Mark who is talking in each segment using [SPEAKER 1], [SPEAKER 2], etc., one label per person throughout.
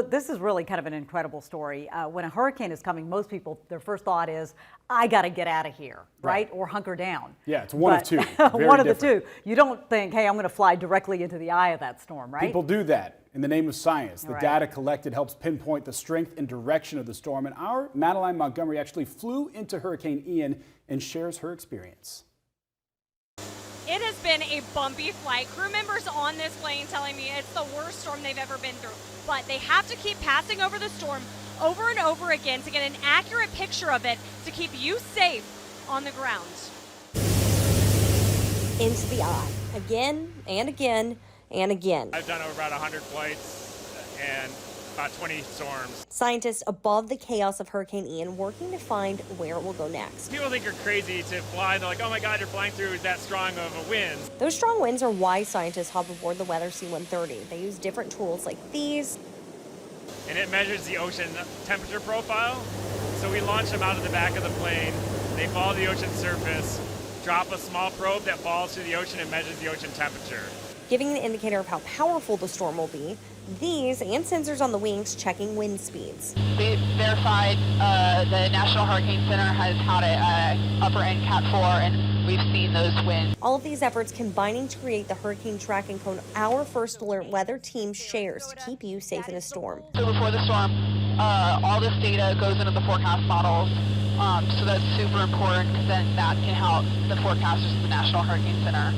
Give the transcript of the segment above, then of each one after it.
[SPEAKER 1] This is really kind of an incredible story. When a hurricane is coming, most people, their first thought is, I got to get out of here, right? Or hunker down.
[SPEAKER 2] Yeah, it's one of two.
[SPEAKER 1] One of the two. You don't think, hey, I'm going to fly directly into the eye of that storm, right?
[SPEAKER 2] People do that in the name of science. The
[SPEAKER 1] Right.
[SPEAKER 2] data collected helps pinpoint the strength and direction of the storm. And our Madeline Montgomery actually flew into Hurricane Ian and shares her experience.
[SPEAKER 3] It has been a bumpy flight. Crew members on this plane telling me it's the worst storm they've ever been through. But they have to keep passing over the storm over and over again to get an accurate picture of it to keep you safe on the ground.
[SPEAKER 4] Into the eye, again and again and again.
[SPEAKER 5] I've done over about 100 flights and about 20 storms.
[SPEAKER 4] Scientists above the chaos of Hurricane Ian working to find where it will go next.
[SPEAKER 5] People think you're crazy to fly. They're like, oh my God, you're flying through that strong of a wind.
[SPEAKER 4] Those strong winds are why scientists hop aboard the Weather C-130. They use different tools like these.
[SPEAKER 5] And it measures the ocean temperature profile. So we launch them out of the back of the plane. They follow the ocean surface, drop a small probe that falls to the ocean and measures the ocean temperature,
[SPEAKER 4] Giving an indicator of how powerful the storm will be. These and sensors on the wings checking wind speeds.
[SPEAKER 6] We verified the National Hurricane Center has had it upper end Cat 4, and we've seen those winds.
[SPEAKER 4] All of these efforts combining to create the hurricane tracking cone our First Alert weather team shares to keep you safe in a storm.
[SPEAKER 6] So before the storm, all this data goes into the forecast models. So that's super important because then that can help the forecasters at the National Hurricane Center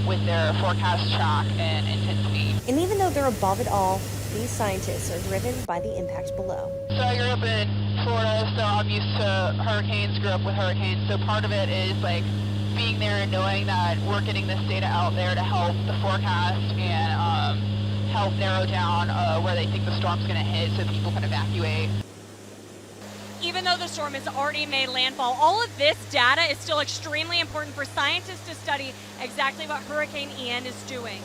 [SPEAKER 6] with their forecast track and intensity.
[SPEAKER 4] And even though they're above it all, these scientists are driven by the impact below.
[SPEAKER 6] So I grew up in Florida, so I'm used to hurricanes, grew up with hurricanes. So part of it is like being there and knowing that we're getting this data out there to help the forecast and help narrow down where they think the storm's going to hit so people can evacuate.
[SPEAKER 3] Even though the storm has already made landfall, all of this data is still extremely important for scientists to study exactly what Hurricane Ian is doing.